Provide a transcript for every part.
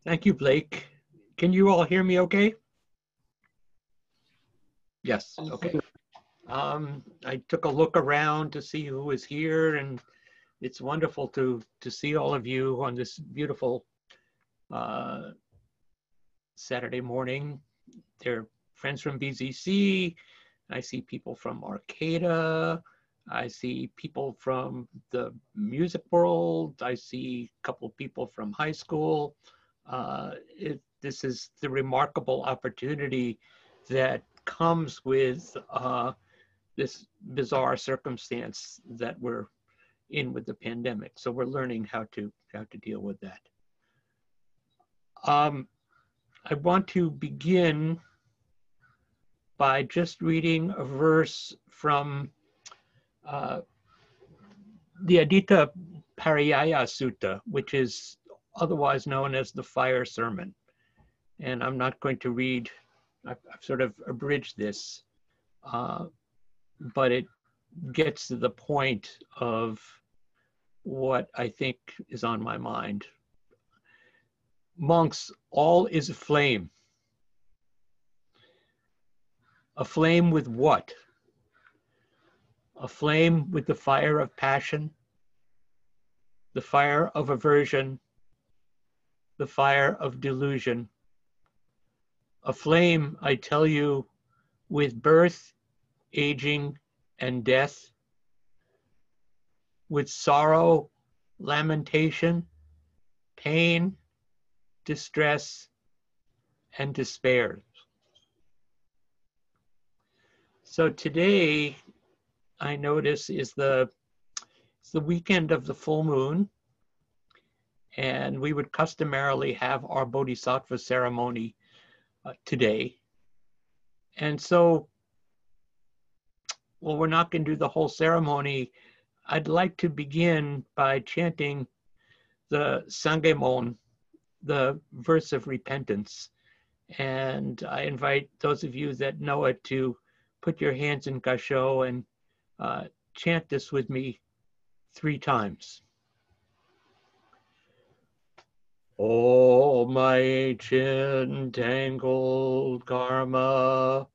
Thank you, Blake. Can you all hear me okay? Yes, okay. I took a look around to see who was here, and it's wonderful to see all of you on this beautiful Saturday morning. They're friends from BZC. I see people from Arcata. I see people from the music world. I see a couple of people from high school. This is the remarkable opportunity that comes with this bizarre circumstance that we're in with the pandemic. So we're learning how to deal with that. I want to begin by just reading a verse from the Adita Pariyaya Sutta, which is otherwise known as the Fire Sermon. And I'm not going to read, I've sort of abridged this, but it gets to the point of what I think is on my mind. Monks, all is a flame. A flame with what? A flame with the fire of passion, the fire of aversion, the fire of delusion. A flame, I tell you, with birth, aging, and death, with sorrow, lamentation, pain, distress, and despair. So today, I notice it's the weekend of the full moon, and we would customarily have our Bodhisattva ceremony today. And so, well, we're not going to do the whole ceremony. I'd like to begin by chanting the Sangemon, the verse of repentance. And I invite those of you that know it to put your hands in Gasho and chant this with me 3 times. All my ancient tangled karma,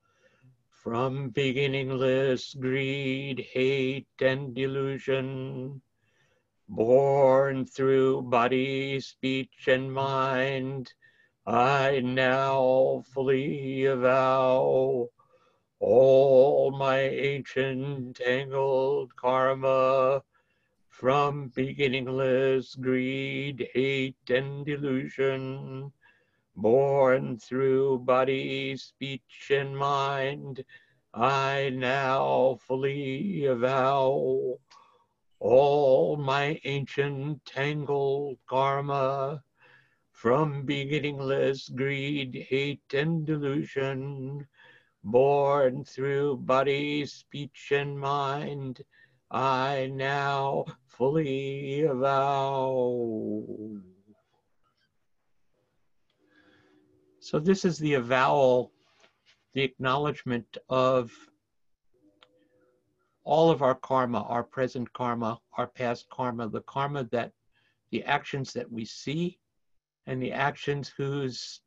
from beginningless greed, hate, and delusion, born through body, speech, and mind, I now fully avow. All my ancient tangled karma, from beginningless greed, hate, and delusion, born through body, speech, and mind, I now fully avow. All my ancient tangled karma, from beginningless greed, hate, and delusion, born through body, speech, and mind, I now fully avow. So this is the avowal, the acknowledgement of all of our karma, our present karma, our past karma, the actions that we see, and the actions whose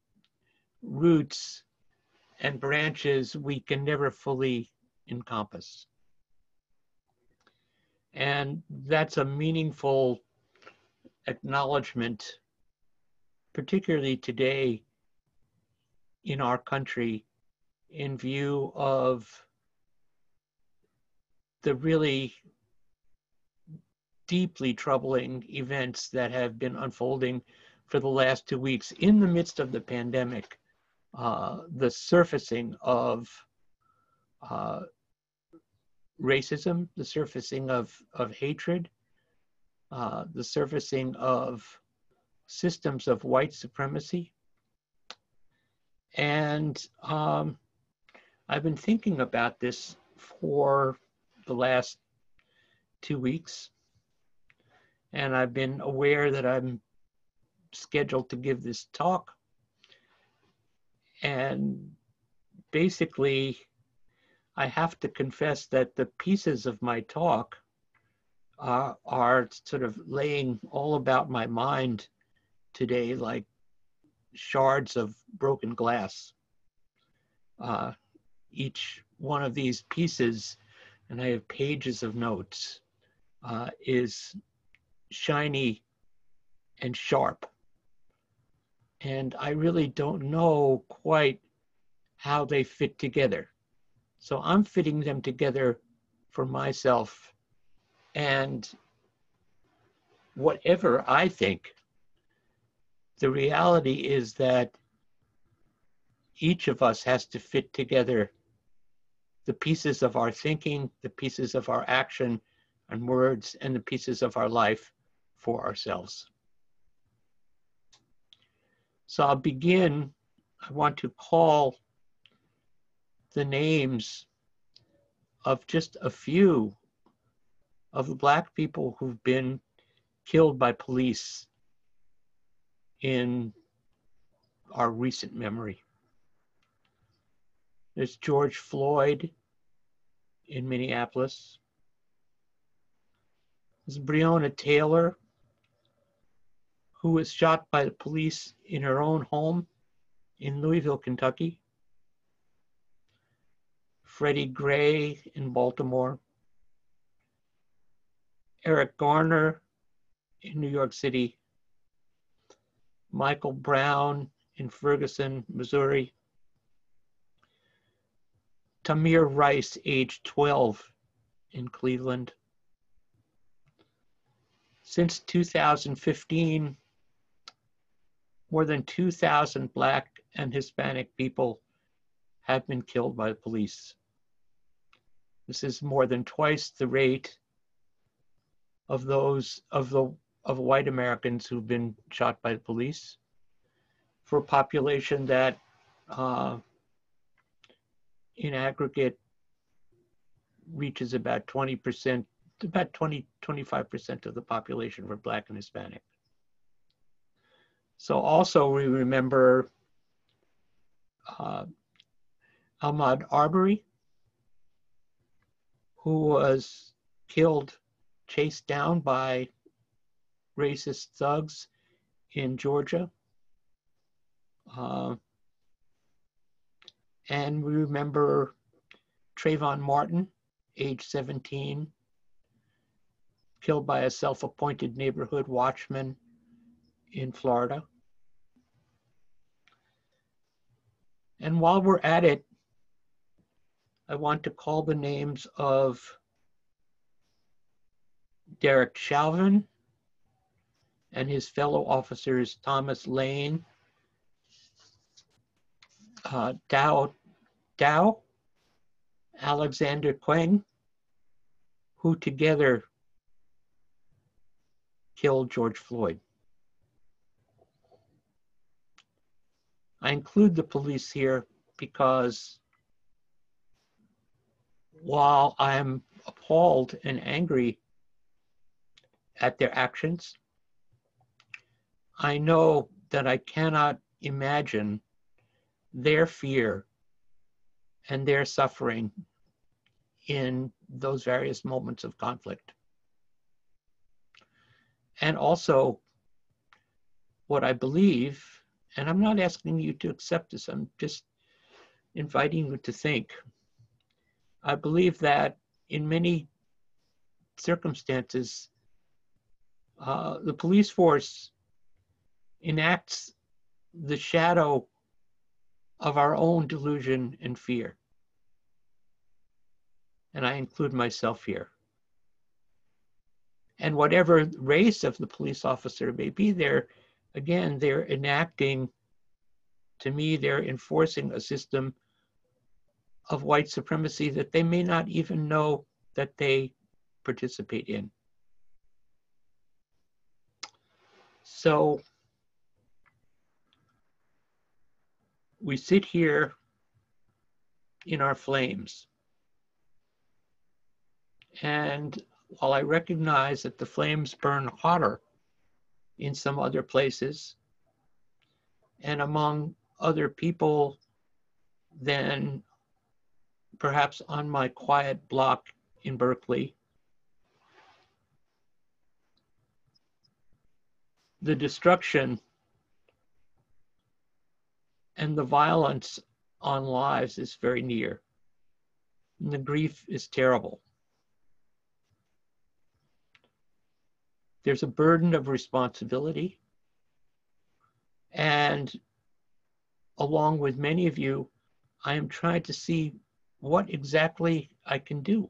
roots and branches we can never fully encompass. And that's a meaningful acknowledgement, particularly today in our country, in view of the really deeply troubling events that have been unfolding for the last 2 weeks in the midst of the pandemic. The surfacing of racism, the surfacing of hatred, the surfacing of systems of white supremacy. And I've been thinking about this for the last 2 weeks. And I've been aware that I'm scheduled to give this talk. And basically, I have to confess that the pieces of my talk are sort of laying all about my mind today, like shards of broken glass. Each one of these pieces, and I have pages of notes, is shiny and sharp. And I really don't know quite how they fit together. So I'm fitting them together for myself. And whatever I think, the reality is that each of us has to fit together the pieces of our thinking, the pieces of our action and words, and the pieces of our life for ourselves. So I'll begin. I want to call the names of just a few of the Black people who've been killed by police in our recent memory. There's George Floyd in Minneapolis. There's Breonna Taylor, who was shot by the police in her own home in Louisville, Kentucky. Freddie Gray in Baltimore. Eric Garner in New York City. Michael Brown in Ferguson, Missouri. Tamir Rice, age 12, in Cleveland. Since 2015, more than 2,000 Black and Hispanic people have been killed by the police. This is more than twice the rate of white Americans who've been shot by the police, for a population that in aggregate reaches about 20%, about 25% of the population for Black and Hispanic. So also we remember Ahmaud Arbery, who was killed, chased down by racist thugs in Georgia. And we remember Trayvon Martin, age 17, killed by a self-appointed neighborhood watchman in Florida. And while we're at it, I want to call the names of Derek Chauvin and his fellow officers Thomas Lane, Dow, Alexander Queng, who together killed George Floyd. I include the police here because while I'm appalled and angry at their actions, I know that I cannot imagine their fear and their suffering in those various moments of conflict. And also, what I believe, and I'm not asking you to accept this, I'm just inviting you to think. I believe that in many circumstances, the police force enacts the shadow of our own delusion and fear. And I include myself here. And whatever race of the police officer may be there, again, they're enacting, to me, they're enforcing a system of white supremacy that they may not even know that they participate in. So we sit here in our flames. And while I recognize that the flames burn hotter in some other places and among other people than perhaps on my quiet block in Berkeley, the destruction and the violence on lives is very near. And the grief is terrible. There's a burden of responsibility. And along with many of you, I am trying to see what exactly I can do.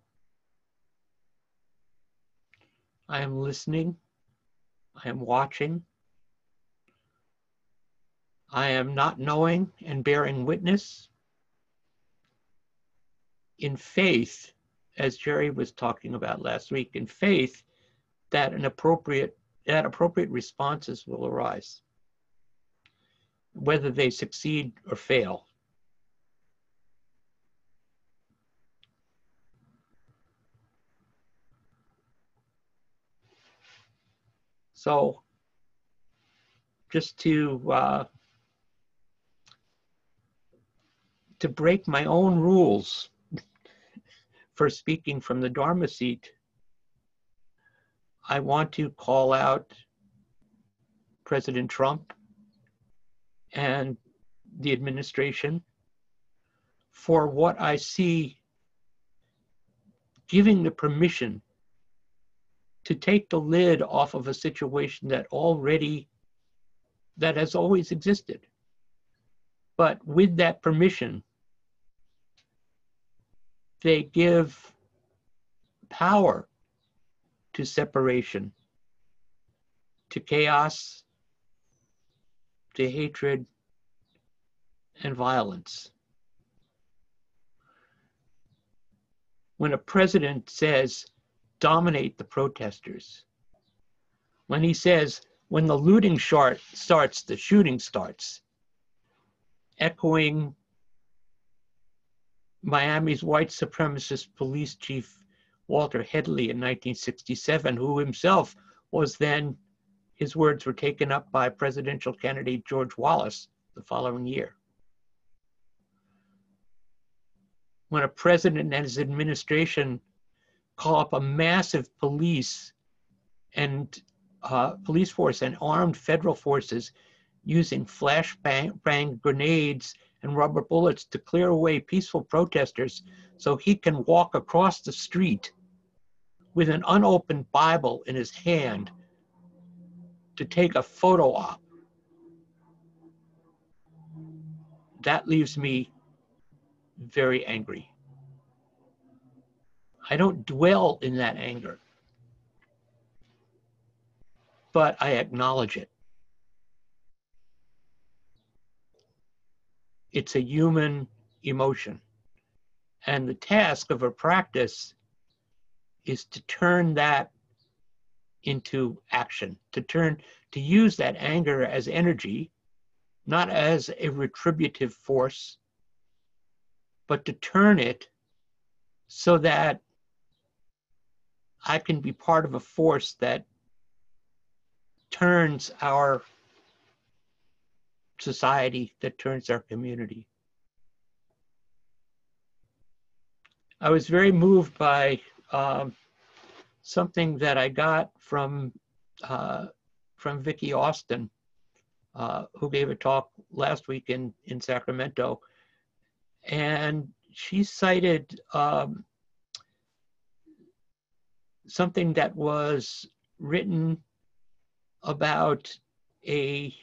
I am listening. I am watching. I am not knowing and bearing witness in faith, as Jerry was talking about last week, in faith that appropriate responses will arise, whether they succeed or fail. So just to break my own rules for speaking from the Dharma seat, I want to call out President Trump and the administration for what I see giving the permission to take the lid off of a situation that has always existed. But with that permission, they give power to separation, to chaos, to hatred, and violence. When a president says, dominate the protesters, when he says, when the looting starts, the shooting starts, echoing Miami's white supremacist police chief, Walter Headley, in 1967, who himself was then, his words were taken up by presidential candidate George Wallace the following year. When a president and his administration call up a massive police force and armed federal forces using flashbang grenades and rubber bullets to clear away peaceful protesters so he can walk across the street with an unopened Bible in his hand to take a photo op. That leaves me very angry. I don't dwell in that anger, but I acknowledge it. It's a human emotion. And the task of a practice is to turn that into action, to use that anger as energy, not as a retributive force, but to turn it so that I can be part of a force that turns our society, that turns our community. I was very moved by something that I got from Vicki Austin, who gave a talk last week in Sacramento. And she cited something that was written about the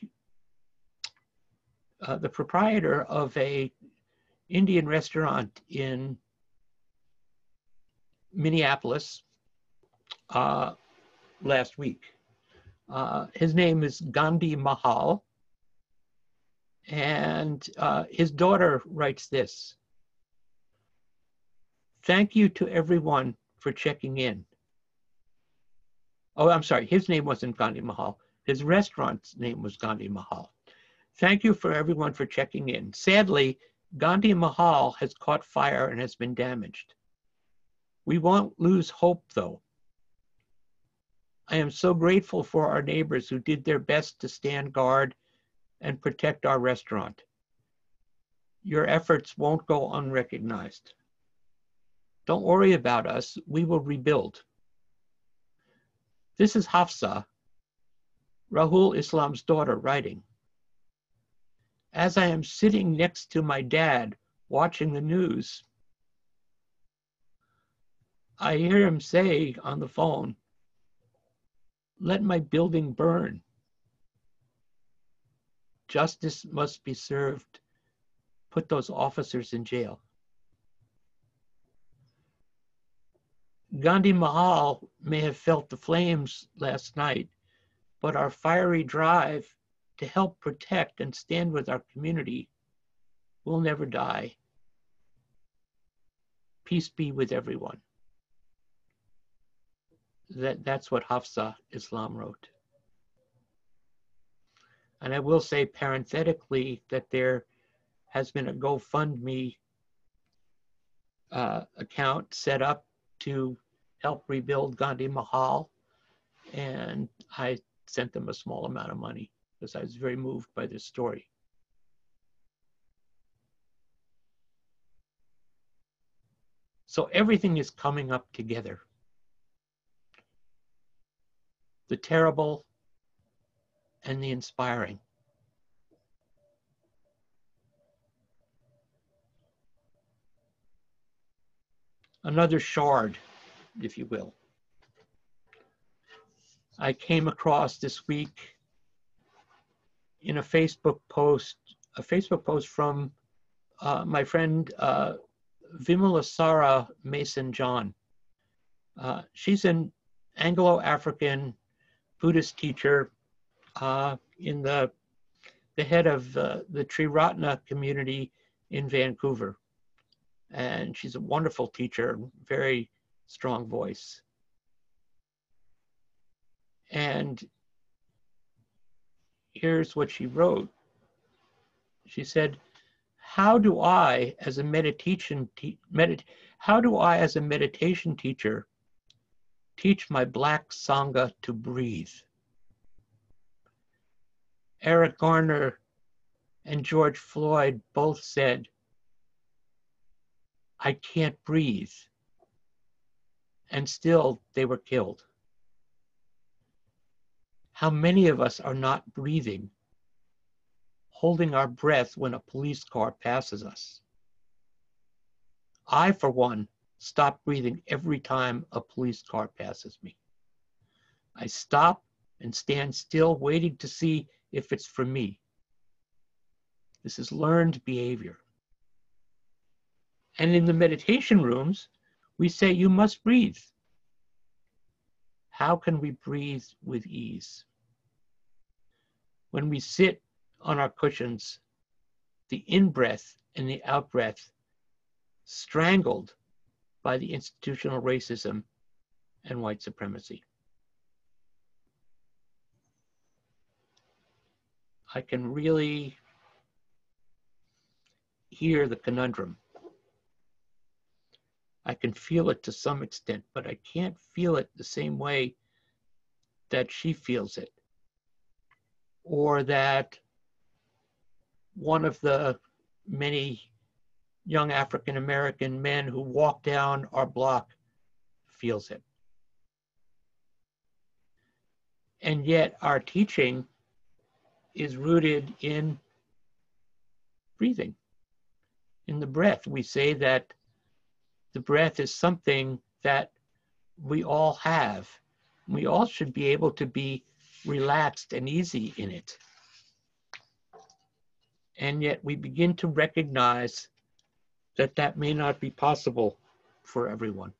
proprietor of a Indian restaurant in Minneapolis last week. His name is Gandhi Mahal, and his daughter writes this: "Thank you to everyone for checking in." Oh, I'm sorry, his name wasn't Gandhi Mahal. His restaurant's name was Gandhi Mahal. "Thank you for everyone for checking in. Sadly, Gandhi Mahal has caught fire and has been damaged. We won't lose hope, though. I am so grateful for our neighbors who did their best to stand guard and protect our restaurant. Your efforts won't go unrecognized. Don't worry about us, we will rebuild." This is Hafsa, Rahul Islam's daughter, writing. as I am sitting next to my dad watching the news, I hear him say on the phone, "Let my building burn. Justice must be served. Put those officers in jail." Gandhi Mahal may have felt the flames last night, but our fiery drive to help protect and stand with our community will never die. Peace be with everyone. That's what Hafsa Islam wrote. And I will say parenthetically that there has been a GoFundMe account set up to help rebuild Gandhi Mahal. And I sent them a small amount of money because I was very moved by this story. So everything is coming up together. The terrible and the inspiring. Another shard, if you will. I came across this week in a Facebook post from my friend Vimalasara Mason John. She's an Anglo-African Buddhist teacher in the head of the Triratna community in Vancouver. And she's a wonderful teacher, very strong voice. And here's what she wrote. She said, how do I as a meditation teacher teach my Black Sangha to breathe? Eric Garner and George Floyd both said, I can't breathe. And still they were killed. How many of us are not breathing, holding our breath when a police car passes us? I, for one, stop breathing every time a police car passes me. I stop and stand still, waiting to see if it's for me. This is learned behavior. And in the meditation rooms, we say, you must breathe. How can we breathe with ease? When we sit on our cushions, the in-breath and the out-breath strangled by the institutional racism and white supremacy. I can really hear the conundrum. I can feel it to some extent, but I can't feel it the same way that she feels it, or that one of the many young African-American men who walk down our block feels it. And yet our teaching is rooted in breathing, in the breath. We say that the breath is something that we all have. We all should be able to be relaxed and easy in it. And yet we begin to recognize that that may not be possible for everyone.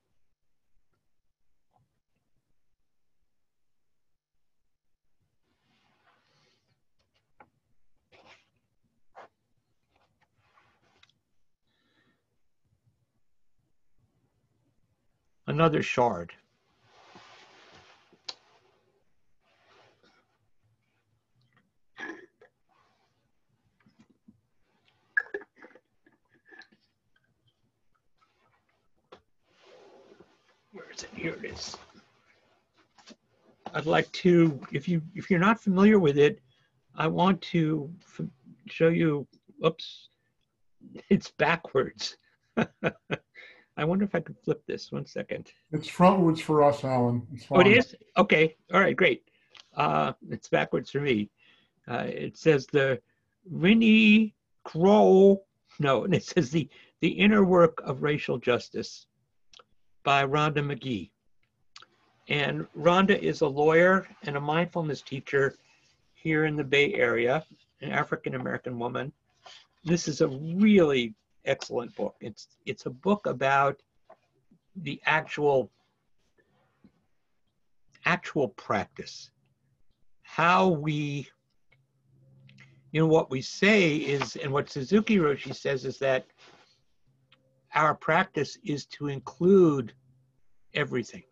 Another shard. Where is it? Here it is. I'd like to, if you're not familiar with it, I want to show you, oops, it's backwards. I wonder if I could flip this, 1 second. It's frontwards for us, Alan. It's fine. Oh, it is? Okay, all right, great. It's backwards for me. It says the Rini Crow, no, and it says the Inner Work of Racial Justice by Rhonda McGee. And Rhonda is a lawyer and a mindfulness teacher here in the Bay Area, an African-American woman. This is a really excellent book. It's a book about the actual practice. How we, what we say is, and what Suzuki Roshi says is that our practice is to include everything.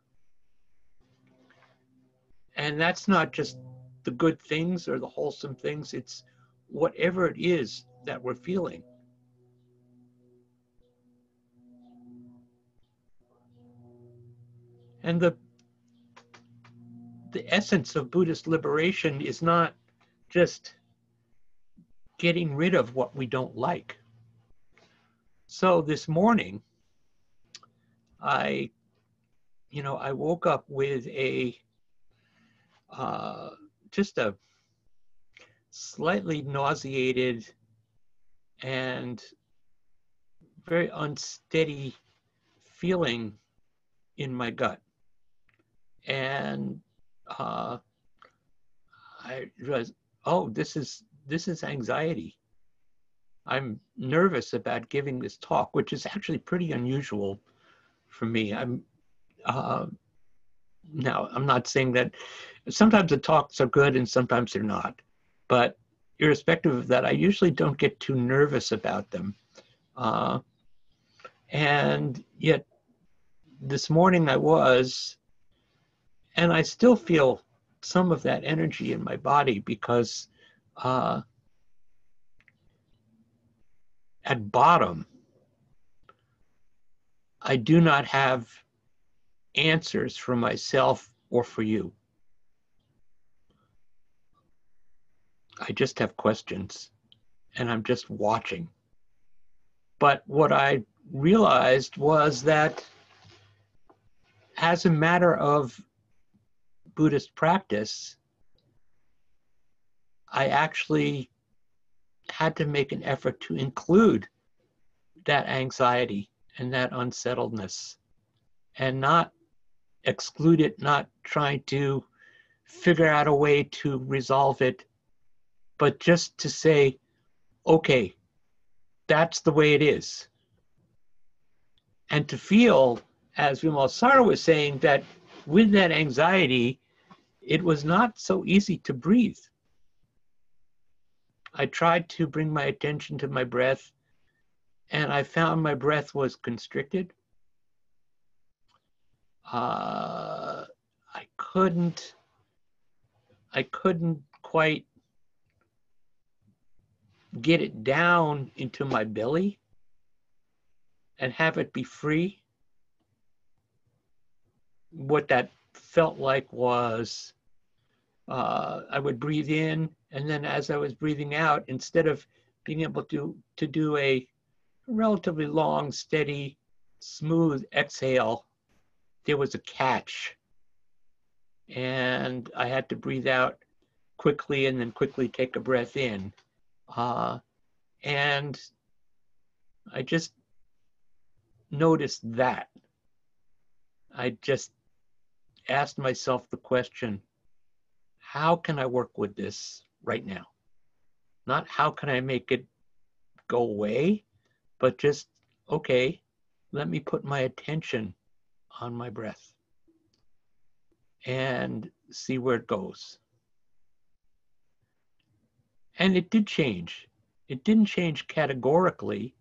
And that's not just the good things or the wholesome things, it's whatever it is that we're feeling. And the essence of Buddhist liberation is not just getting rid of what we don't like. So this morning, I woke up with just a slightly nauseated and very unsteady feeling in my gut. And I realized, oh, this is anxiety. I'm nervous about giving this talk, which is actually pretty unusual for me. Now, I'm not saying that sometimes the talks are good and sometimes they're not, but irrespective of that, I usually don't get too nervous about them. And yet this morning I was, and I still feel some of that energy in my body because at bottom, I do not have answers for myself or for you. I just have questions and I'm just watching. But what I realized was that as a matter of Buddhist practice, I actually had to make an effort to include that anxiety and that unsettledness and not exclude it, not trying to figure out a way to resolve it, but just to say, okay, that's the way it is. And to feel, as Vimalsara was saying, that with that anxiety, it was not so easy to breathe. I tried to bring my attention to my breath, and I found my breath was constricted. I couldn't quite get it down into my belly and have it be free. What that felt like was I would breathe in, and then as I was breathing out, instead of being able to do a relatively long, steady, smooth exhale, there was a catch. And I had to breathe out quickly and then quickly take a breath in. And I just noticed that. I just asked myself the question, how can I work with this right now? Not how can I make it go away, but just, okay, let me put my attention on my breath and see where it goes. And it did change. It didn't change categorically,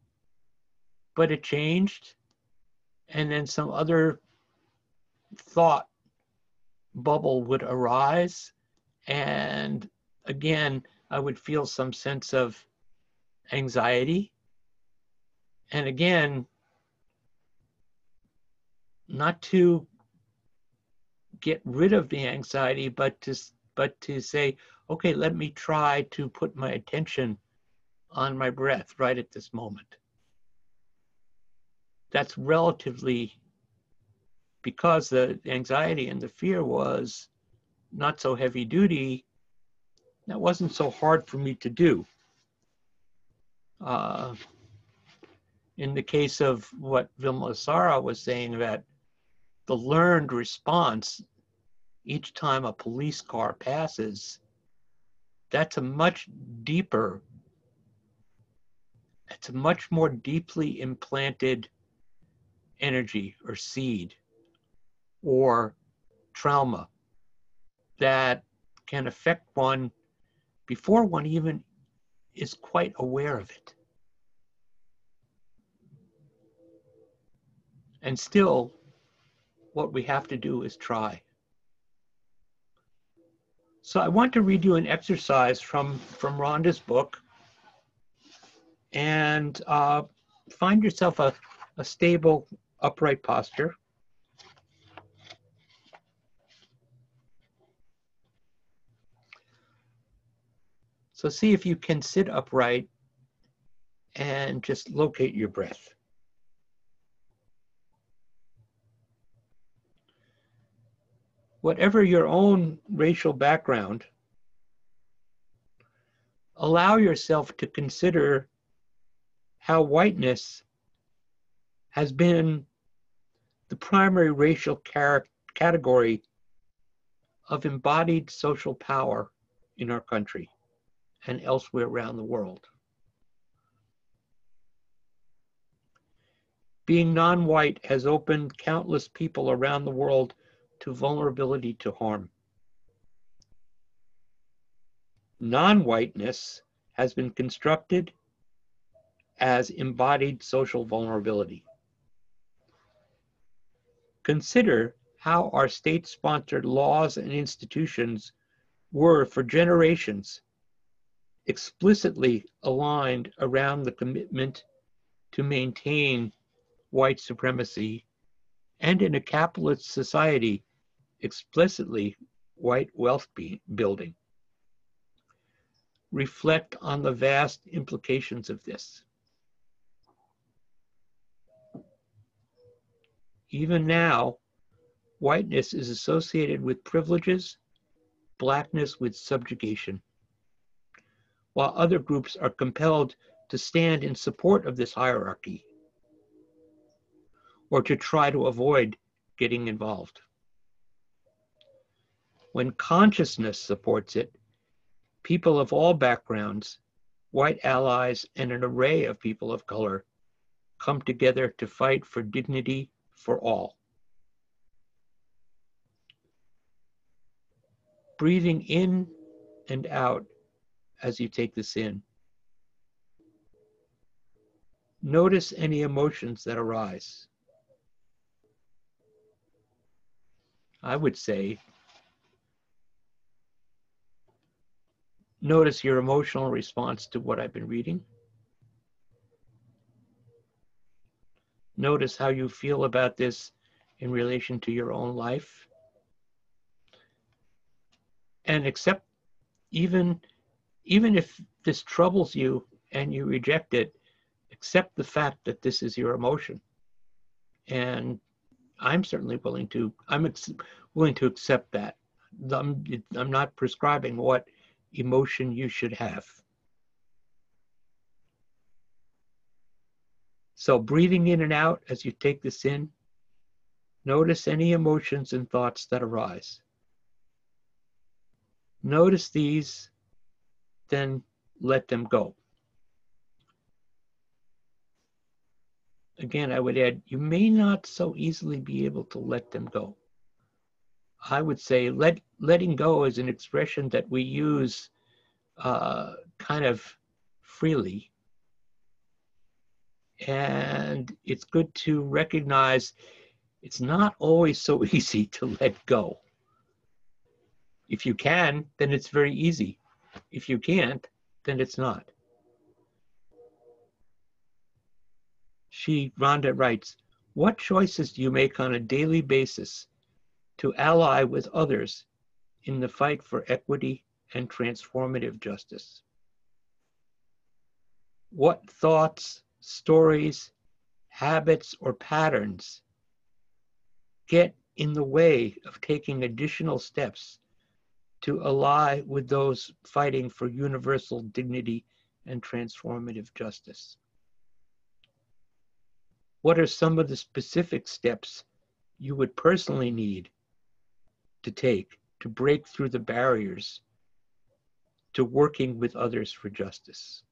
but it changed. And then some other thought bubble would arise. And again, I would feel some sense of anxiety. And again, not to get rid of the anxiety, but to say, okay, let me try to put my attention on my breath right at this moment. That's relatively, because the anxiety and the fear was not so heavy duty, that wasn't so hard for me to do. In the case of what Vilma Sara was saying, that the learned response each time a police car passes, that's a much deeper, it's a much more deeply implanted energy or seed or trauma that can affect one before one even is quite aware of it. And still, what we have to do is try. So I want to read you an exercise from Rhonda's book, and find yourself a stable, upright posture. So see if you can sit upright and just locate your breath. Whatever your own racial background, allow yourself to consider how whiteness has been the primary racial category of embodied social power in our country and elsewhere around the world. Being non-white has opened countless people around the world to vulnerability to harm. Non-whiteness has been constructed as embodied social vulnerability. Consider how our state-sponsored laws and institutions were for generations explicitly aligned around the commitment to maintain white supremacy, and in a capitalist society, explicitly white wealth building. Reflect on the vast implications of this. Even now, whiteness is associated with privileges, blackness with subjugation, while other groups are compelled to stand in support of this hierarchy or to try to avoid getting involved. When consciousness supports it, people of all backgrounds, white allies, and an array of people of color come together to fight for dignity for all. Breathing in and out as you take this in. Notice any emotions that arise. I would say, notice your emotional response to what I've been reading. Notice how you feel about this in relation to your own life. And accept, even if this troubles you and you reject it, accept the fact that this is your emotion. And I'm certainly willing to accept that. I'm not prescribing what emotion you should have. So breathing in and out as you take this in, notice any emotions and thoughts that arise. Notice these, then let them go. Again, I would add, you may not so easily be able to let them go. I would say letting go is an expression that we use kind of freely. And it's good to recognize it's not always so easy to let go. If you can, then it's very easy. If you can't, then it's not. Rhonda writes, what choices do you make on a daily basis to ally with others in the fight for equity and transformative justice? What thoughts, stories, habits, or patterns get in the way of taking additional steps to ally with those fighting for universal dignity and transformative justice? What are some of the specific steps you would personally need to take to break through the barriers to working with others for justice?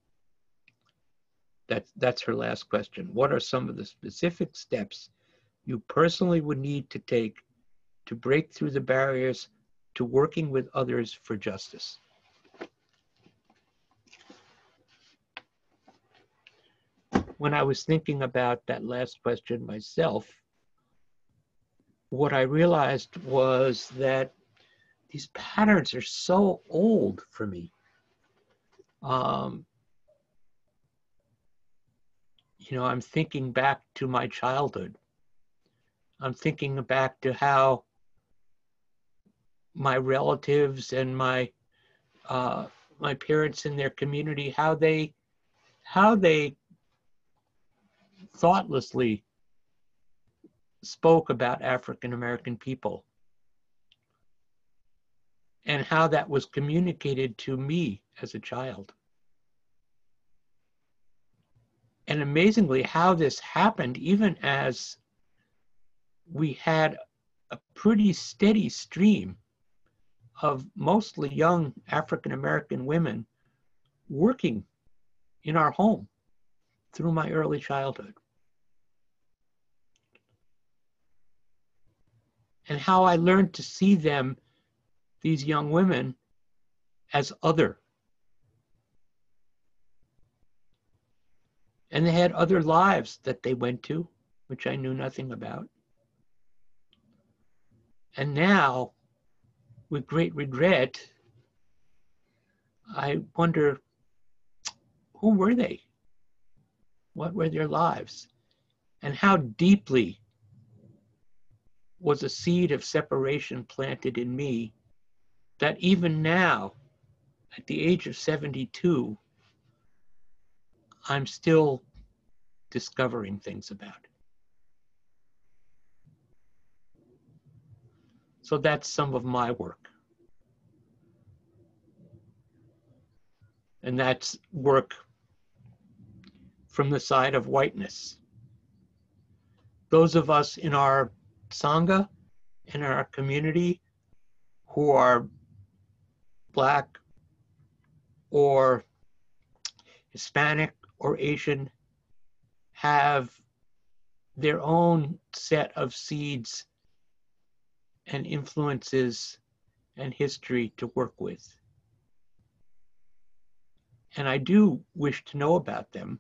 That's her last question. What are some of the specific steps you personally would need to take to break through the barriers to working with others for justice? When I was thinking about that last question myself, what I realized was that these patterns are so old for me. I'm thinking back to my childhood. I'm thinking back to how my relatives and my parents in their community, how they thoughtlessly spoke about African American people, and how that was communicated to me as a child. And amazingly, how this happened even as we had a pretty steady stream of mostly young African American women working in our home through my early childhood. And how I learned to see them, these young women, as other. And they had other lives that they went to, which I knew nothing about. And now, with great regret, I wonder, who were they? What were their lives? And how deeply was a seed of separation planted in me that even now, at the age of 72, I'm still discovering things about. So that's some of my work. And that's work from the side of whiteness. Those of us in our Sangha, in our community, who are Black or Hispanic or Asian, have their own set of seeds and influences and history to work with. And I do wish to know about them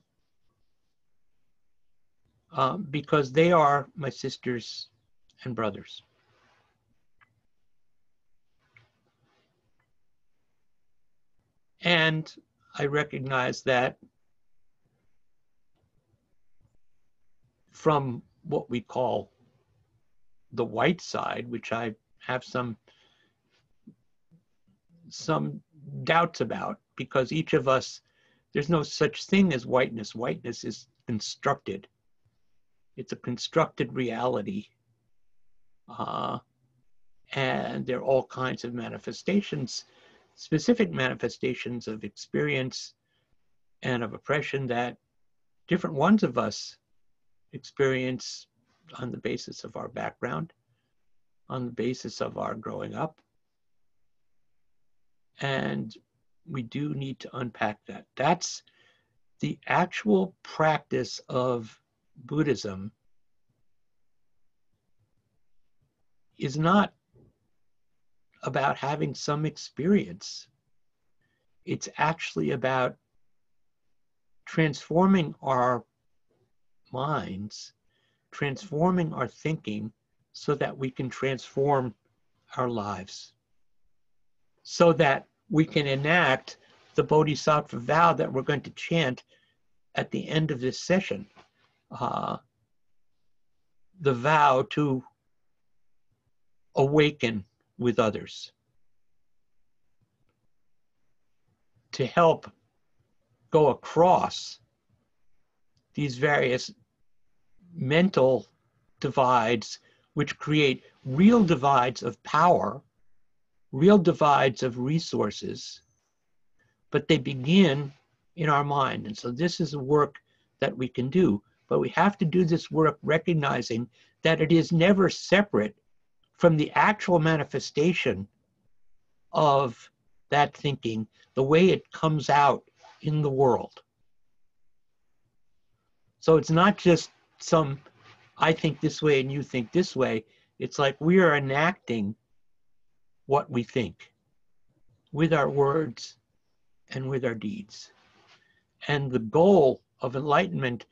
because they are my sisters and brothers. And I recognize that from what we call the white side, which I have some doubts about, because each of us, there's no such thing as whiteness. Whiteness is constructed. It's a constructed reality. And there are all kinds of manifestations, specific manifestations of experience and of oppression that different ones of us experience on the basis of our background, on the basis of our growing up. And we do need to unpack that. That's the actual practice of Buddhism, is not about having some experience. It's actually about transforming our minds, transforming our thinking so that we can transform our lives, so that we can enact the Bodhisattva vow that we're going to chant at the end of this session. The vow to awaken with others, to help go across these various mental divides which create real divides of power, real divides of resources, but they begin in our mind. And so this is a work that we can do, but we have to do this work recognizing that it is never separate from the actual manifestation of that thinking, the way it comes out in the world. So it's not just some, I think this way and you think this way. It's like we are enacting what we think with our words and with our deeds. And the goal of enlightenment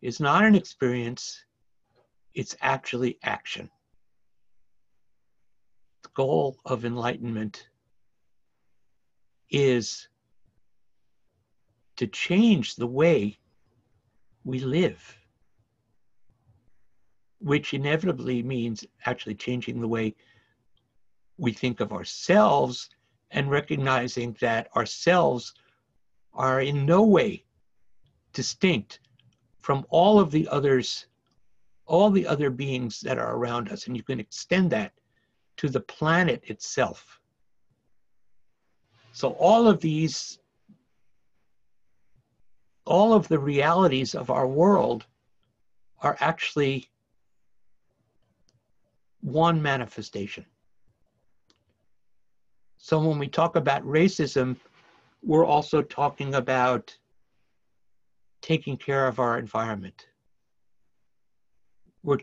is not an experience, it's actually action. The goal of enlightenment is to change the way we live, which inevitably means actually changing the way we think of ourselves and recognizing that ourselves are in no way distinct from all of the others, all the other beings that are around us. And you can extend that to the planet itself. So all of these, all of the realities of our world are actually one manifestation. So when we talk about racism, we're also talking about taking care of our environment. We're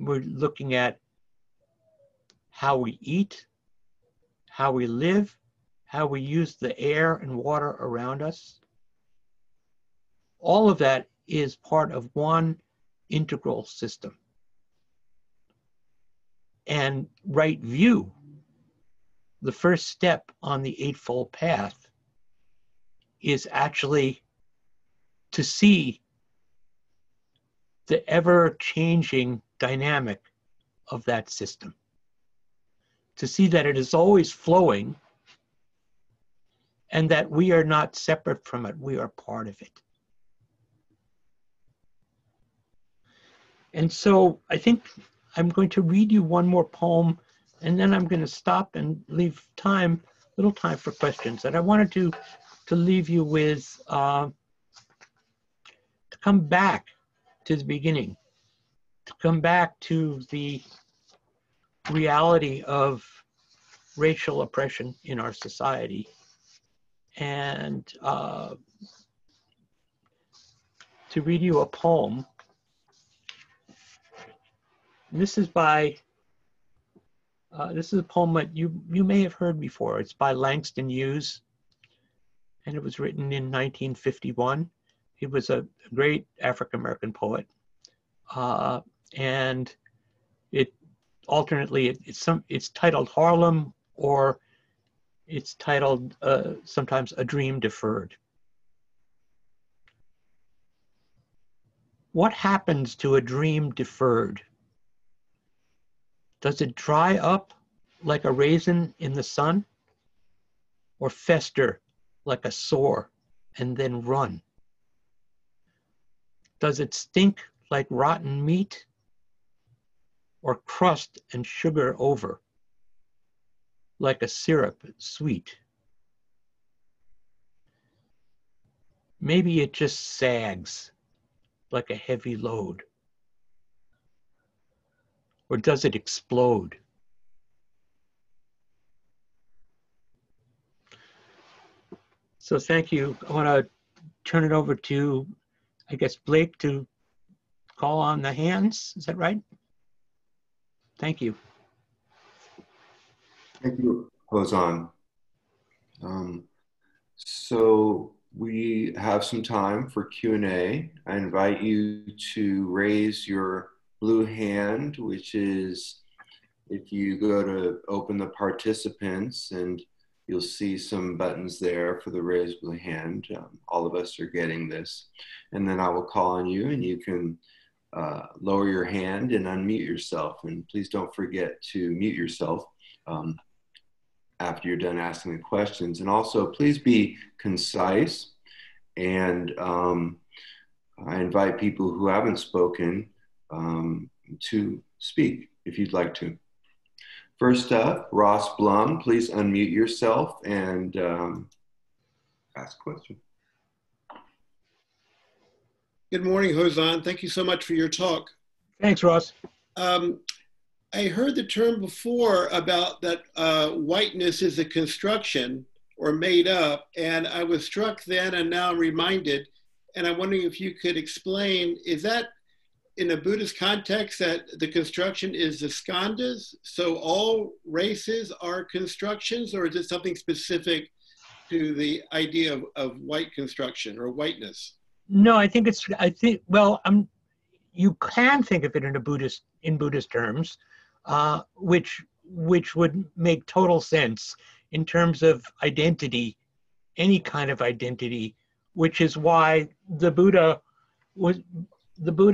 looking at how we eat, how we live, how we use the air and water around us. All of that is part of one integral system. And right view, the first step on the Eightfold Path, is actually to see the ever-changing dynamic of that system. To see that it is always flowing and that we are not separate from it, we are part of it. And so I think I'm going to read you one more poem, and then I'm going to stop and leave little time for questions. And I wanted to leave you with, to come back to the beginning, to come back to the reality of racial oppression in our society, and to read you a poem. This is by, this is a poem that you may have heard before. It's by Langston Hughes, and it was written in 1951. He was a great African-American poet. And it alternately, it's titled Harlem, or it's titled sometimes A Dream Deferred. What happens to a dream deferred? Does it dry up like a raisin in the sun, or fester like a sore and then run? Does it stink like rotten meat, or crust and sugar over like a syrup sweet? Maybe it just sags like a heavy load. Or does it explode? So thank you. I want to turn it over to, I guess, Blake to call on the hands. Is that right? Thank you. Thank you, Hozan. So we have some time for Q&A. I invite you to raise your blue hand, which is, if you go to open the participants, and you'll see some buttons there for the raise blue hand. All of us are getting this. And then I will call on you, and you can lower your hand and unmute yourself. And please don't forget to mute yourself after you're done asking the questions. And also, please be concise. And I invite people who haven't spoken to speak if you'd like to. First up, Ross Blum, please unmute yourself and ask a question. Good morning, Hozan. Thank you so much for your talk. Thanks, Ross. I heard the term before about that whiteness is a construction or made up, and I was struck then and now I'm reminded, and I'm wondering if you could explain, is that in a Buddhist context that the construction is the skandhas, so all races are constructions, or is it something specific to the idea of white construction or whiteness? No, well, you can think of it in Buddhist terms, which would make total sense in terms of identity, any kind of identity, which is why the Buddha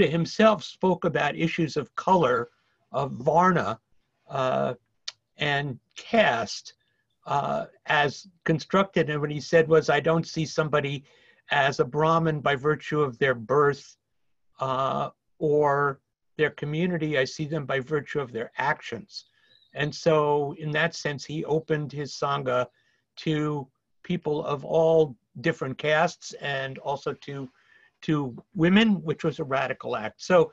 himself spoke about issues of color, of varna, and caste as constructed. And what he said was, I don't see somebody as a Brahmin by virtue of their birth or their community. I see them by virtue of their actions. And so in that sense, he opened his Sangha to people of all different castes and also to women, which was a radical act. So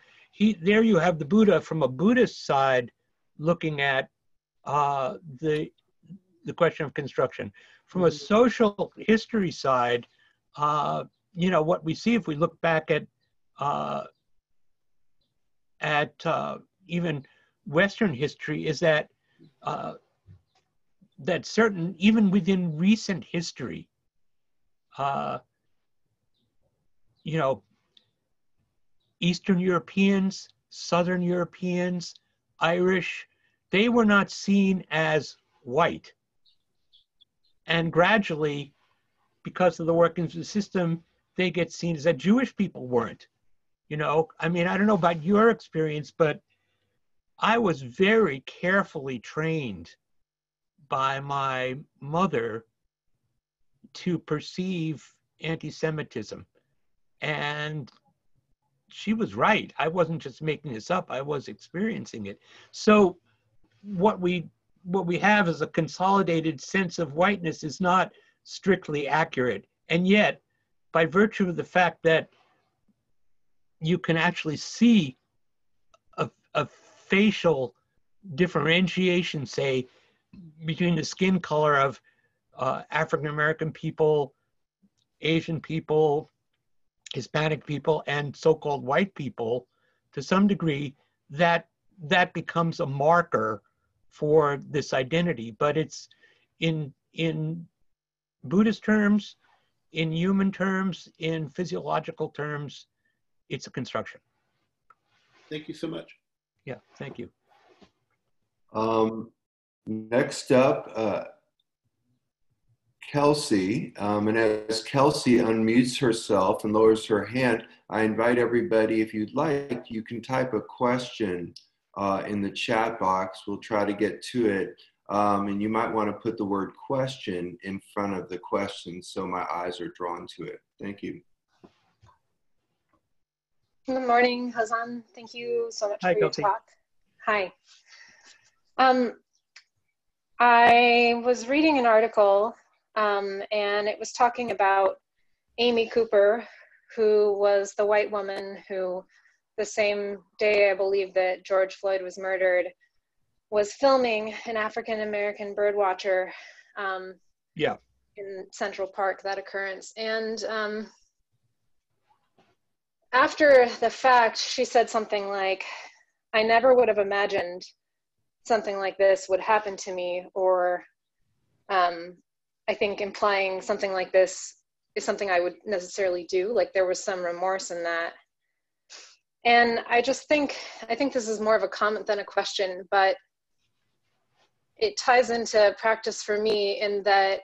there you have the Buddha from a Buddhist side looking at the question of construction. From a social history side, what we see if we look back at even Western history is that certain, even within recent history, Eastern Europeans, Southern Europeans, Irish, they were not seen as white. And gradually, because of the workings of the system, they get seen as that. Jewish people weren't. I don't know about your experience, but I was very carefully trained by my mother to perceive anti-Semitism. And she was right. I wasn't just making this up. I was experiencing it. So what we have as a consolidated sense of whiteness is not strictly accurate. And yet, by virtue of the fact that you can actually see a facial differentiation, say, between the skin color of African-American people, Asian people, Hispanic people, and so-called white people, to some degree, that becomes a marker for this identity. But it's in Buddhist terms, in human terms, in physiological terms, it's a construction. Thank you so much. Yeah, thank you. Next up, Kelsey. And as Kelsey unmutes herself and lowers her hand, I invite everybody, if you'd like, you can type a question in the chat box. We'll try to get to it. And you might want to put the word question in front of the question so my eyes are drawn to it. Thank you. Good morning, Hozan. Thank you so much Hi, for Kelsey. your talk. Hi. I was reading an article and it was talking about Amy Cooper, who was the white woman who, the same day I believe that George Floyd was murdered, was filming an African-American bird watcher in Central Park, that occurrence. And after the fact, she said something like, I never would have imagined something like this would happen to me, or I think implying something like this is something I would necessarily do, like there was some remorse in that. And I think this is more of a comment than a question, but it ties into practice for me in that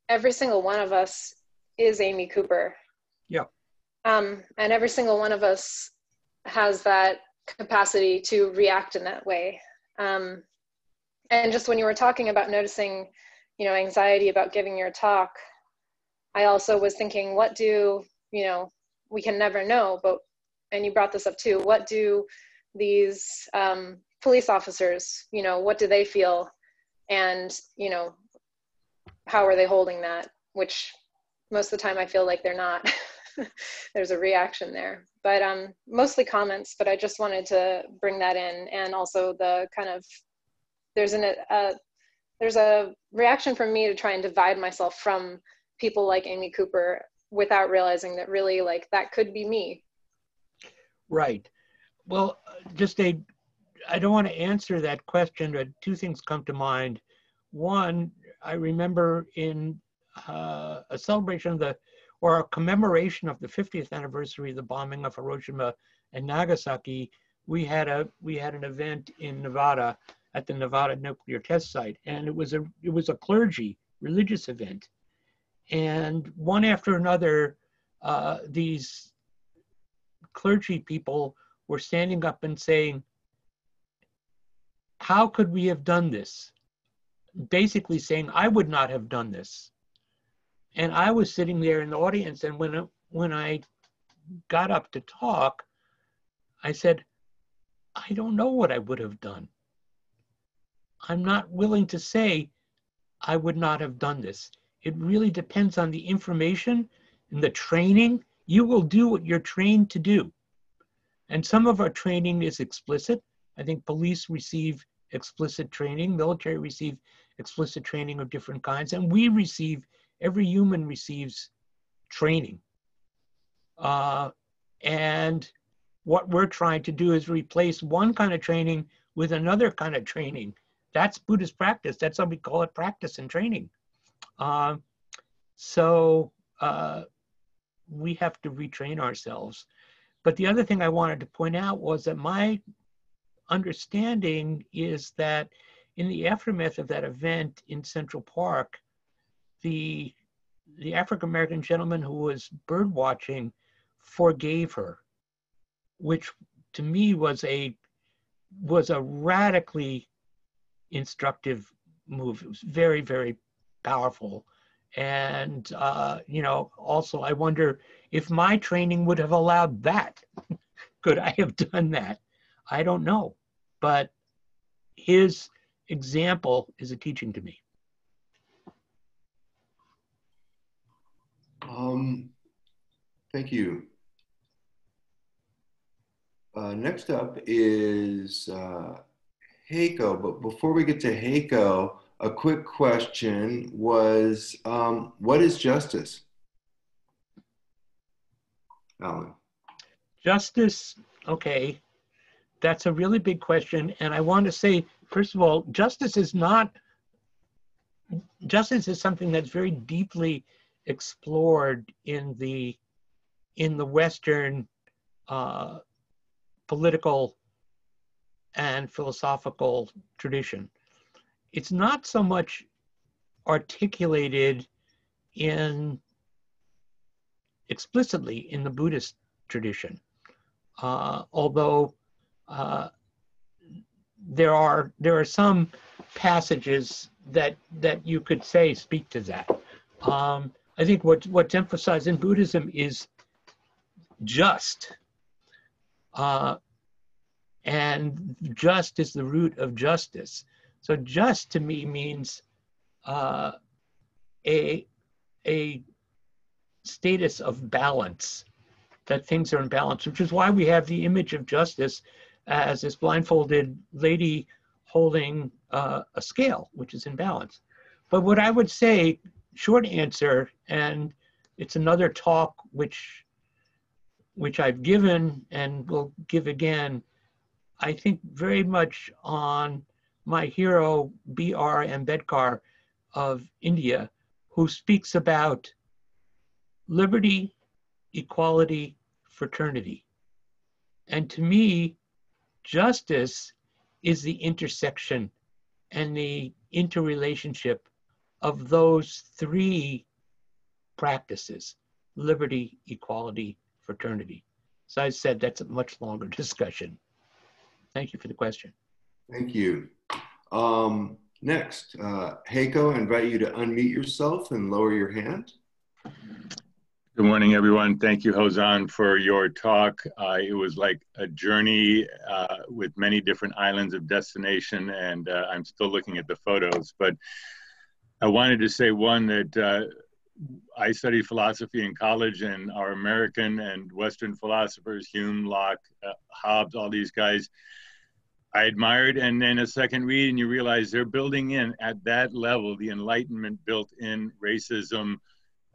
every single one of us is Amy Cooper. Yeah. And every single one of us has that capacity to react in that way. And just when you were talking about noticing, anxiety about giving your talk, I also was thinking, we can never know, and you brought this up too, what do these police officers, what do they feel? And, how are they holding that? Which most of the time I feel like they're not there's a reaction there. But mostly comments, but I just wanted to bring that in. And also the kind of, there's a reaction from me to try and divide myself from people like Amy Cooper without realizing that really like that could be me. Right. Well, I don't want to answer that question, but two things come to mind. One, I remember in a celebration of or a commemoration of the 50th anniversary of the bombing of Hiroshima and Nagasaki, we had an event in Nevada at the Nevada nuclear test site, and it was a clergy religious event, and one after another, these clergy people were standing up and saying, "How could we have done this?" Basically saying, "I would not have done this." And I was sitting there in the audience, and when I got up to talk, I said, "I don't know what I would have done. I'm not willing to say I would not have done this. It really depends on the information and the training. You will do what you're trained to do. And some of our training is explicit. I think police receive explicit training, military receive explicit training of different kinds, and every human receives training. And what we're trying to do is replace one kind of training with another kind of training. That's Buddhist practice. That's why we call it practice and training. So we have to retrain ourselves. But the other thing I wanted to point out was that my understanding is that in the aftermath of that event in Central Park, the African-American gentleman who was bird watching forgave her, which to me was a radically instructive move. It was very, very powerful. And, also I wonder if my training would have allowed that. Could I have done that? I don't know. But his example is a teaching to me. Thank you. Next up is Heiko, but before we get to Heiko, a quick question was, what is justice? Alan. Justice, okay, that's a really big question. And I want to say, first of all, justice is something that's very deeply explored in the Western political and philosophical tradition. It's not so much articulated explicitly in the Buddhist tradition, although there are some passages that you could say speak to that. I think what's emphasized in Buddhism is just, and just is the root of justice. So just to me means a status of balance, that things are in balance, which is why we have the image of justice as this blindfolded lady holding a scale, which is in balance. But what I would say, short answer, and it's another talk which I've given and will give again, I think very much on my hero, B.R. Ambedkar of India, who speaks about liberty, equality, fraternity. And to me, justice is the intersection and the interrelationship of those three practices: liberty, equality, fraternity. So I said that's a much longer discussion. Thank you for the question. Thank you. Next, Heiko, I invite you to unmute yourself and lower your hand. Good morning, everyone. Thank you, Hozan, for your talk. It was like a journey with many different islands of destination, and I'm still looking at the photos. But I wanted to say, one, that I studied philosophy in college, and our American and Western philosophers, Hume, Locke, Hobbes, all these guys, I admired. And then a second read, and you realize they're building in at that level, the Enlightenment built in racism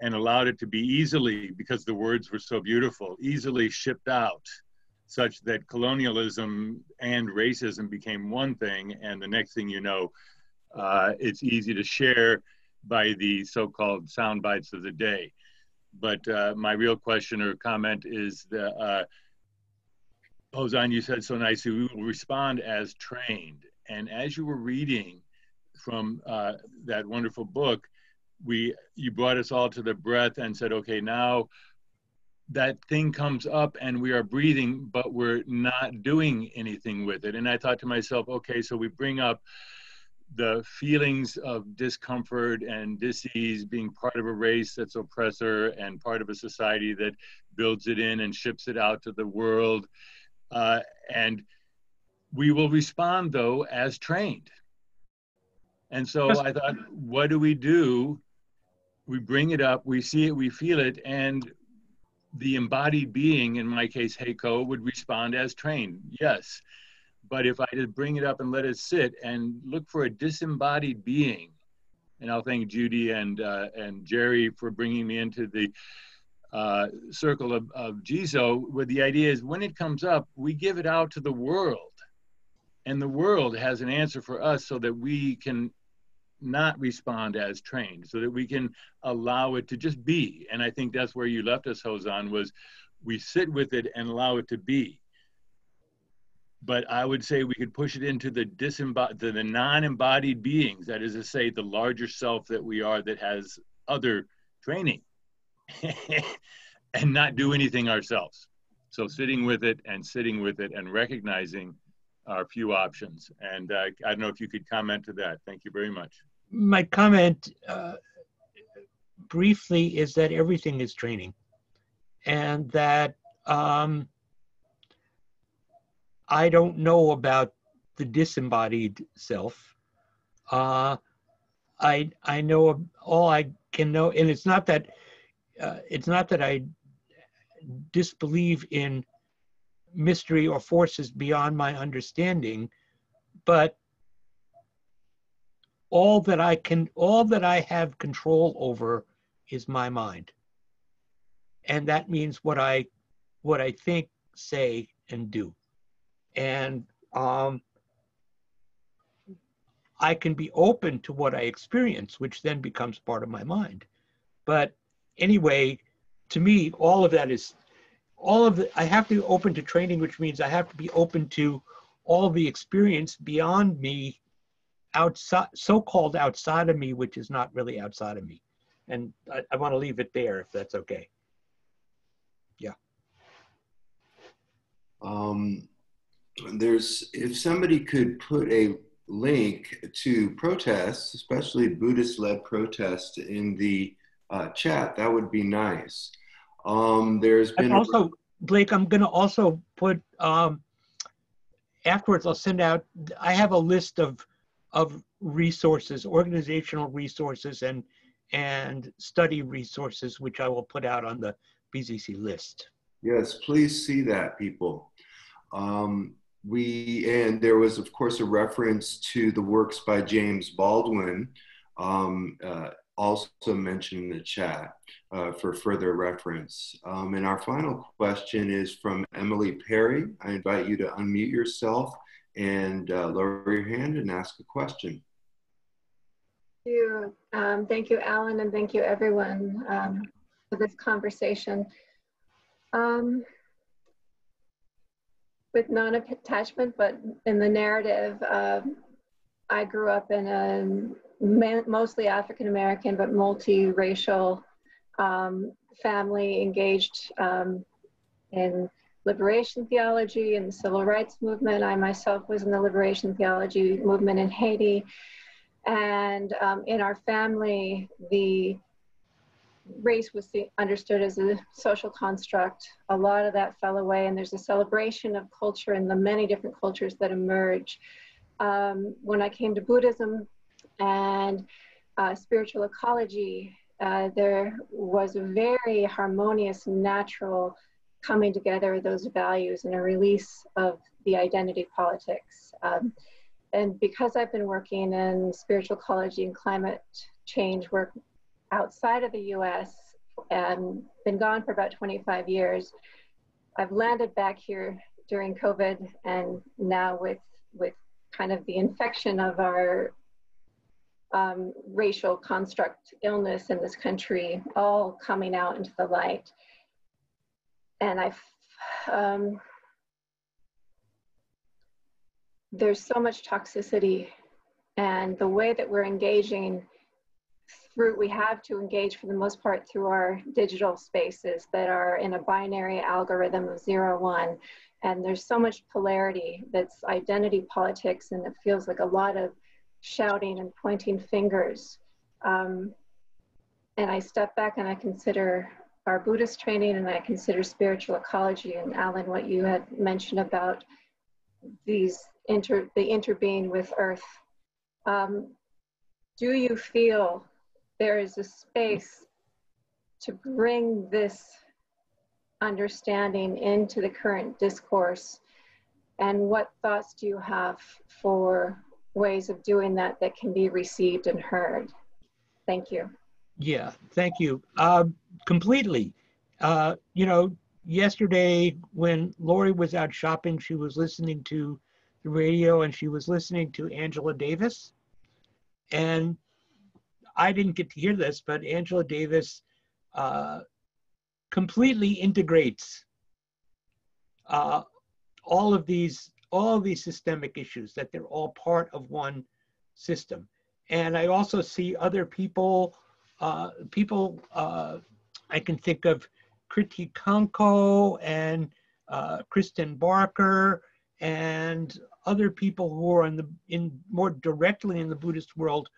and allowed it to be easily, because the words were so beautiful, easily shipped out, such that colonialism and racism became one thing, and the next thing you know, it's easy to share by the so-called sound bites of the day. But my real question or comment is, Hozan, you said so nicely, we will respond as trained. And as you were reading from that wonderful book, you brought us all to the breath and said, okay, now that thing comes up and we are breathing, but we're not doing anything with it. And I thought to myself, okay, so we bring up the feelings of discomfort and dis-ease, being part of a race that's oppressor and part of a society that builds it in and ships it out to the world. And we will respond, though, as trained. And so I thought, what do? We bring it up, we see it, we feel it, and the embodied being, in my case, Heiko, would respond as trained, yes. But if I just bring it up and let it sit and look for a disembodied being, and I'll thank Judy and Jerry for bringing me into the circle of Jizo, where the idea is when it comes up, we give it out to the world. And the world has an answer for us so that we can not respond as trained, so that we can allow it to just be. And I think that's where you left us, Hozan, was we sit with it and allow it to be. But I would say we could push it into the non-embodied beings, that is to say, the larger self that we are that has other training and not do anything ourselves. So sitting with it and recognizing our few options. And I don't know if you could comment to that. Thank you very much. My comment briefly is that everything is training, and that I don't know about the disembodied self. I know all I can know, and it's not that I disbelieve in mystery or forces beyond my understanding, but all that I have control over is my mind, and that means what I think, say, and do. And I can be open to what I experience, which then becomes part of my mind. But anyway, to me, I have to be open to training, which means I have to be open to all the experience beyond me, outside, so-called outside of me, which is not really outside of me. And I want to leave it there, if that's okay. Yeah. If somebody could put a link to protests, especially Buddhist-led protests, in the chat, that would be nice. There's been also, Blake, I'm going to also put, afterwards I'll send out, I have a list of resources, organizational resources and study resources, which I will put out on the BZC list. Yes, please see that, people. And there was, of course, a reference to the works by James Baldwin, also mentioned in the chat for further reference. And our final question is from Emily Perry. I invite you to unmute yourself and lower your hand and ask a question. Thank you, Alan, and thank you, everyone, for this conversation. With non-attachment, but in the narrative, I grew up in a mostly African-American, but multiracial family engaged in liberation theology and the civil rights movement. I myself was in the liberation theology movement in Haiti. And in our family, the race was understood as a social construct. A lot of that fell away, and there's a celebration of culture and the many different cultures that emerge. When I came to Buddhism and spiritual ecology, there was a very harmonious, natural coming together of those values and a release of the identity politics. And because I've been working in spiritual ecology and climate change work outside of the US and been gone for about 25 years, I've landed back here during COVID, and now with kind of the infection of our racial construct illness in this country all coming out into the light. And there's so much toxicity, and the way that we're engaging we have to engage for the most part through our digital spaces that are in a binary algorithm of 0-1. And there's so much polarity that's identity politics, and it feels like a lot of shouting and pointing fingers. And I step back and I consider our Buddhist training, and I consider spiritual ecology. And Alan, what you had mentioned about the interbeing with Earth. Do you feel there is a space to bring this understanding into the current discourse? And what thoughts do you have for ways of doing that that can be received and heard? Thank you. Yeah, thank you. Completely. You know, yesterday when Lori was out shopping, she was listening to the radio and she was listening to Angela Davis. And I didn't get to hear this, but Angela Davis completely integrates all of these systemic issues, that they're all part of one system. And I also see other people, I can think of Kriti Kanko and Kristen Barker and other people who are more directly in the Buddhist world,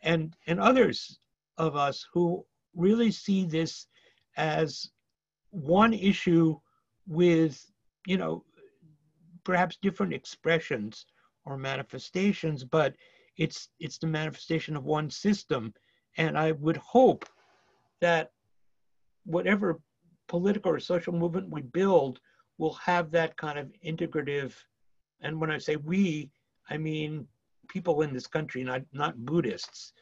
and others of us who really see this as one issue with, you know, perhaps different expressions or manifestations, but it's the manifestation of one system. And I would hope that whatever political or social movement we build will have that kind of integrative, and when I say we, I mean people in this country, not Buddhists,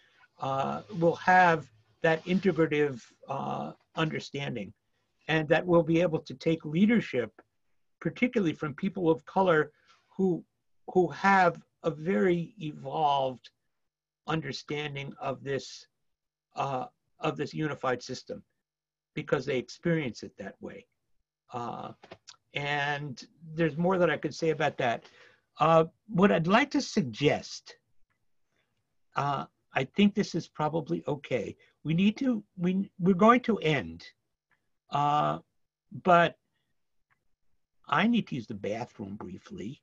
will have that integrative understanding, and that we'll be able to take leadership, particularly from people of color who have a very evolved understanding of this unified system, because they experience it that way. And there's more that I could say about that. What I'd like to suggest, I think this is probably okay. We're going to end, but I need to use the bathroom briefly.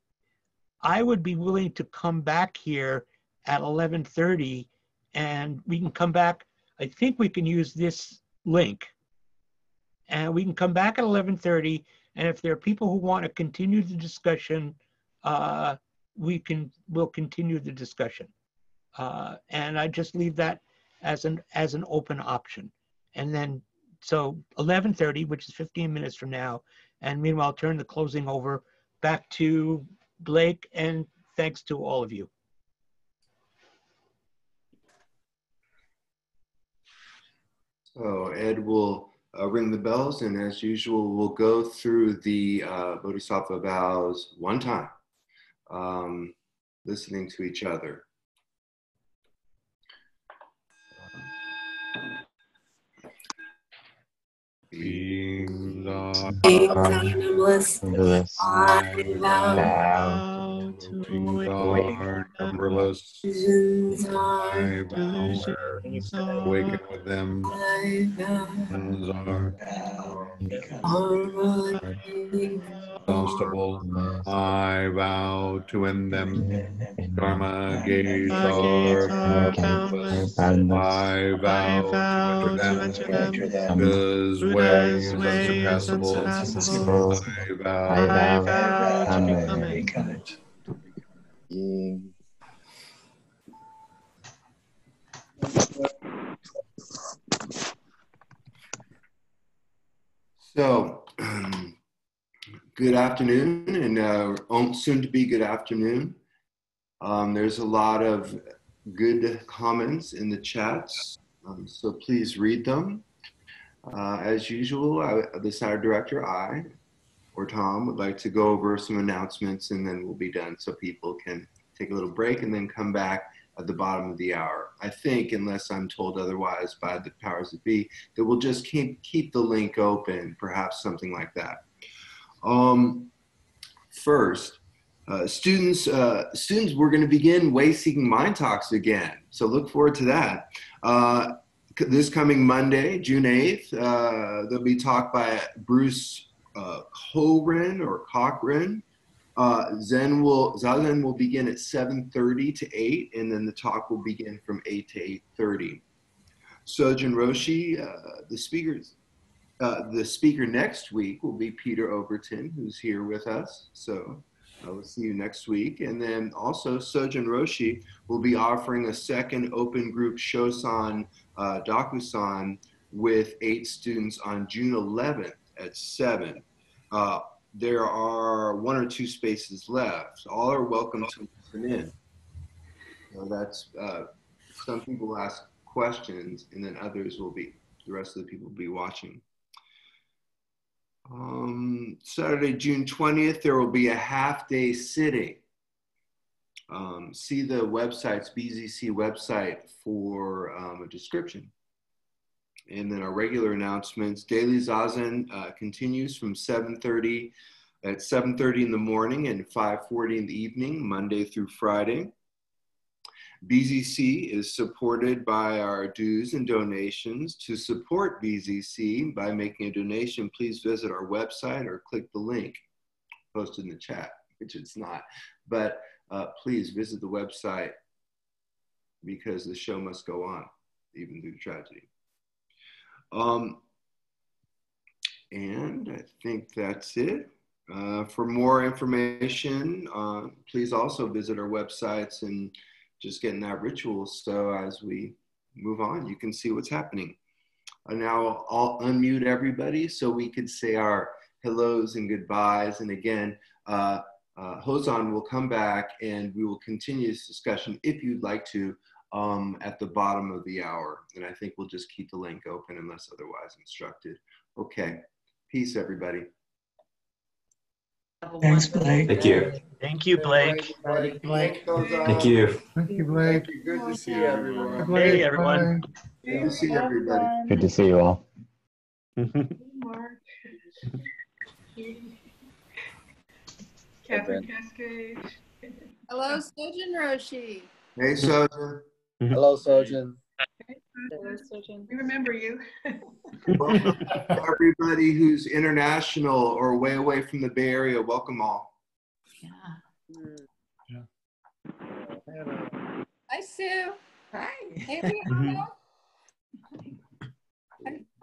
I would be willing to come back here at 11:30, and we can come back. I think we can use this link, and we can come back at 11:30. And if there are people who want to continue the discussion, we'll continue the discussion. And I just leave that as an open option. And then, so 11:30, which is 15 minutes from now. And meanwhile, I'll turn the closing over back to Blake, and thanks to all of you. So Ed will ring the bells, and as usual, we'll go through the Bodhisattva vows one time, listening to each other. Being the numberless, I vow to guard numberless, I vow awaken with them, are exhaustible, I vow to end them, dharma gates are boundless, I vow to enter them, Buddha's way is unsurpassable, I vow to become it. So, good afternoon, and soon to be good afternoon. There's a lot of good comments in the chats, so please read them. As usual, the Center Director, I, or Tom, would like to go over some announcements, and then we'll be done so people can take a little break and then come back at the bottom of the hour. I think, unless I'm told otherwise by the powers that be, that we'll just keep the link open, perhaps something like that. First, students, we're going to begin Way-Seeking Mind Talks again, so look forward to that. This coming Monday, June 8th, there'll be talk by Bruce Cochran. Zazen will begin at 7:30 to 8, and then the talk will begin from 8 to 8:30. Sojin Roshi, the speaker next week will be Peter Overton, who's here with us. So we'll see you next week. And then also Sojin Roshi will be offering a second open group Shosan Dokusan with 8 students on June 11th at 7. There are 1 or 2 spaces left. All are welcome to listen in. So that's, some people ask questions, and then others will be, the rest of the people will be watching. Saturday, June 20th, there will be a half-day sitting. See the website's BZC website for a description. And then our regular announcements, Daily Zazen continues from 7:30 in the morning and 5:40 in the evening, Monday through Friday. BZC is supported by our dues and donations. To support BZC by making a donation, please visit our website or click the link posted in the chat, which it's not. But please visit the website because the show must go on, even through tragedy. And I think that's it. For more information, please also visit our websites and just get in that ritual. So as we move on, you can see what's happening. Now I'll unmute everybody so we could say our hellos and goodbyes. And again, Hozan will come back and we will continue this discussion if you'd like to at the bottom of the hour. And I think we'll just keep the link open unless otherwise instructed. Okay, peace everybody. Thanks, Blake. Thank you. Thank you, Blake. Thank you. Thank you. Thank you, Blake. Good to see everyone. Hey, everyone. Good to see everybody. Good to see you all. Catherine Cascade. Hello, Sojin Roshi. Hey, Sojin. Hello, Sojin. Hello, Sojin. We remember you. Welcome everybody who's international or way away from the Bay Area. Welcome all. Yeah. Hi, Sue. Hi. Hey, Rihanna.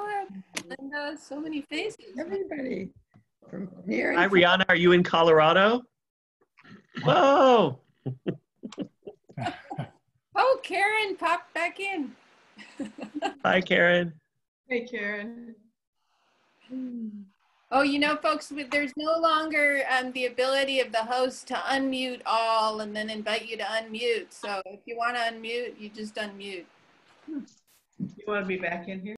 Hi, Linda. So many faces. Everybody from here. Hi, Rihanna. Are you in Colorado? Whoa. Oh, Karen popped back in. Hi, Karen. Hey, Karen. Oh, you know, folks, there's no longer the ability of the host to unmute all and then invite you to unmute. So if you want to unmute, you just unmute. You want to be back in here?